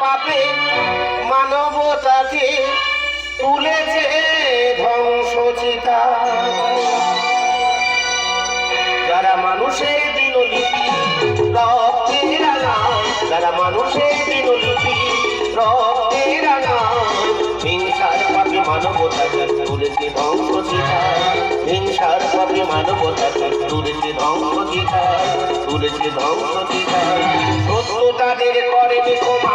পাপে মানবতাকে তুলেছে ধ্বংসচিতা। যারা মানুষের দিনলিপি রক্তে রাঙা, যারা মানুষের দিনলিপি রক্তে রাঙা, হিংসার পাপে মানবতাকে তুলেছে ধ্বংসচিতা। হিংসার পাপে মানবতাকে তুলেছে ধ্বংসচিতা, তুলেছে ধ্বংসচিতা। সত্য তাদের করেনি ক্ষমা,